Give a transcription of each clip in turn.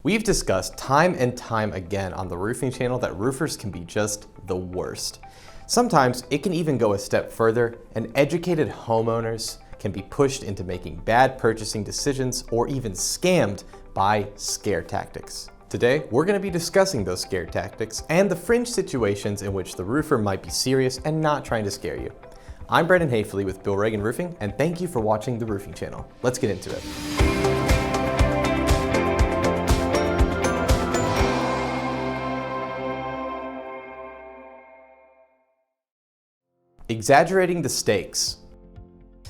We've discussed time and time again on the roofing channel that roofers can be just the worst. Sometimes it can even go a step further, and educated homeowners can be pushed into making bad purchasing decisions or even scammed by scare tactics. Today, we're going to be discussing those scare tactics and the fringe situations in which the roofer might be serious and not trying to scare you. I'm Brandon Hafeli with Bill Reagan Roofing, and thank you for watching the roofing channel. Let's get into it. Exaggerating the stakes.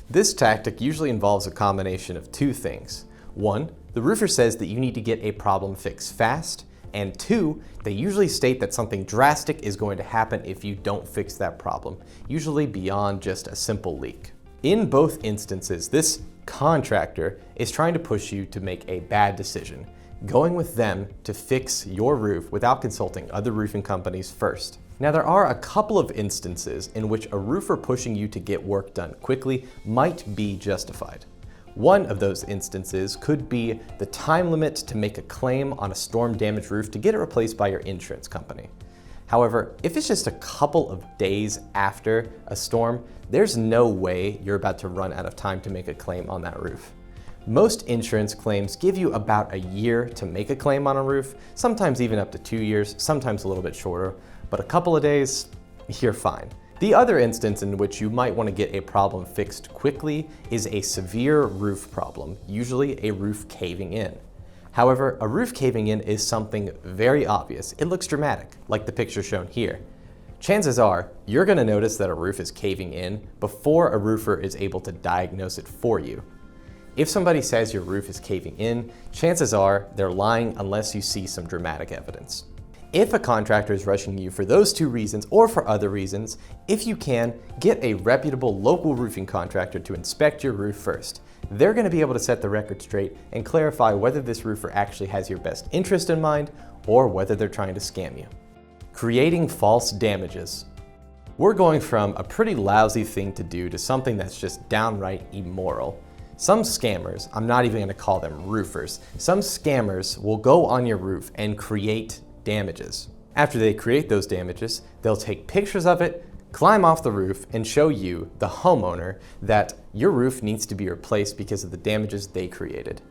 This tactic usually involves a combination of two things. One, the roofer says that you need to get a problem fixed fast, and two, they usually state that something drastic is going to happen if you don't fix that problem, usually beyond just a simple leak. In both instances, this contractor is trying to push you to make a bad decision, going with them to fix your roof without consulting other roofing companies first. Now, there are a couple of instances in which a roofer pushing you to get work done quickly might be justified. One of those instances could be the time limit to make a claim on a storm-damaged roof to get it replaced by your insurance company. However, if it's just a couple of days after a storm, there's no way you're about to run out of time to make a claim on that roof. Most insurance claims give you about a year to make a claim on a roof, sometimes even up to 2 years, sometimes a little bit shorter, but a couple of days, you're fine. The other instance in which you might want to get a problem fixed quickly is a severe roof problem, usually a roof caving in. However, a roof caving in is something very obvious. It looks dramatic, like the picture shown here. Chances are, you're going to notice that a roof is caving in before a roofer is able to diagnose it for you. If somebody says your roof is caving in, chances are they're lying unless you see some dramatic evidence. If a contractor is rushing you for those two reasons or for other reasons, if you can, get a reputable local roofing contractor to inspect your roof first. They're going to be able to set the record straight and clarify whether this roofer actually has your best interest in mind or whether they're trying to scam you. Creating false damages. We're going from a pretty lousy thing to do to something that's just downright immoral. Some scammers, I'm not even going to call them roofers, some scammers will go on your roof and create damages. After they create those damages, they'll take pictures of it, climb off the roof, and show you, the homeowner, that your roof needs to be replaced because of the damages they created.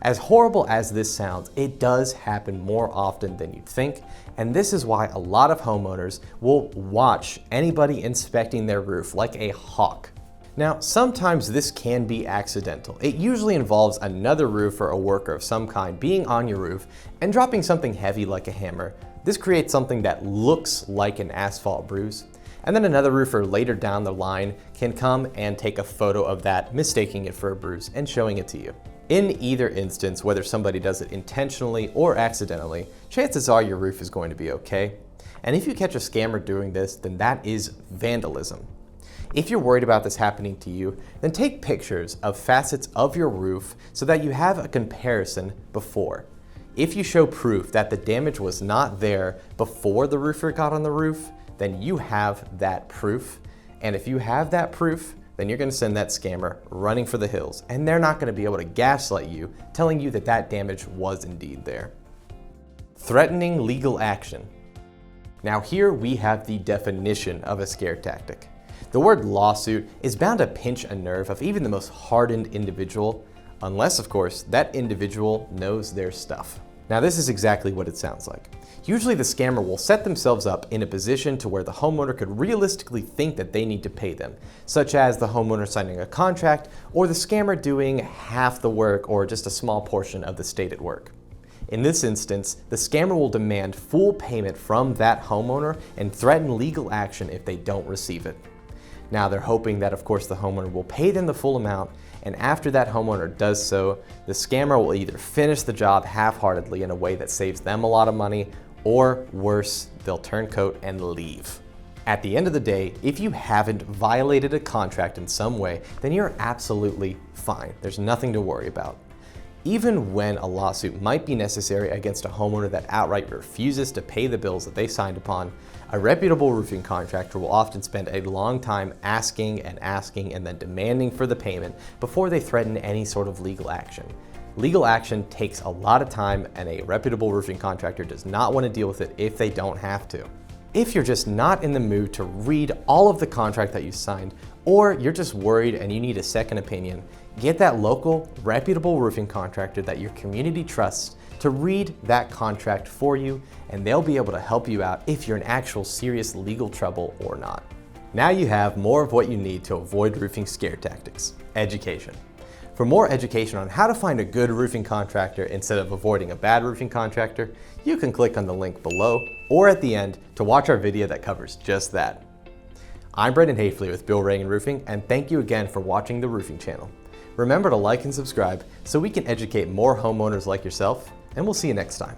As horrible as this sounds, it does happen more often than you'd think, and this is why a lot of homeowners will watch anybody inspecting their roof like a hawk. Now, sometimes this can be accidental. It usually involves another roofer or worker of some kind being on your roof and dropping something heavy like a hammer. This creates something that looks like an asphalt bruise. And then another roofer later down the line can come and take a photo of that, mistaking it for a bruise and showing it to you. In either instance, whether somebody does it intentionally or accidentally, chances are your roof is going to be okay. And if you catch a scammer doing this, then that is vandalism. If you're worried about this happening to you, then take pictures of facets of your roof so that you have a comparison before. If you show proof that the damage was not there before the roofer got on the roof, then you have that proof. And if you have that proof, then you're going to send that scammer running for the hills, and they're not going to be able to gaslight you, telling you that that damage was indeed there. Threatening legal action. Now here we have the definition of a scare tactic. The word lawsuit is bound to pinch a nerve of even the most hardened individual, unless, of course, that individual knows their stuff. Now, this is exactly what it sounds like. Usually the scammer will set themselves up in a position to where the homeowner could realistically think that they need to pay them, such as the homeowner signing a contract or the scammer doing half the work or just a small portion of the stated work. In this instance, the scammer will demand full payment from that homeowner and threaten legal action if they don't receive it. Now, they're hoping that, of course, the homeowner will pay them the full amount, and after that homeowner does so, the scammer will either finish the job half-heartedly in a way that saves them a lot of money, or worse, they'll turn coat and leave. At the end of the day, if you haven't violated a contract in some way, then you're absolutely fine. There's nothing to worry about. Even when a lawsuit might be necessary against a homeowner that outright refuses to pay the bills that they signed upon, a reputable roofing contractor will often spend a long time asking and then demanding for the payment before they threaten any sort of legal action. Legal action takes a lot of time, and a reputable roofing contractor does not want to deal with it if they don't have to. If you're just not in the mood to read all of the contract that you signed, or you're just worried and you need a second opinion, get that local, reputable roofing contractor that your community trusts to read that contract for you, and they'll be able to help you out if you're in actual serious legal trouble or not. Now you have more of what you need to avoid roofing scare tactics: education. For more education on how to find a good roofing contractor instead of avoiding a bad roofing contractor, you can click on the link below or at the end to watch our video that covers just that. I'm Brandon Hafeli with Bill Reagan Roofing, and thank you again for watching the Roofing Channel. Remember to like and subscribe so we can educate more homeowners like yourself, and we'll see you next time.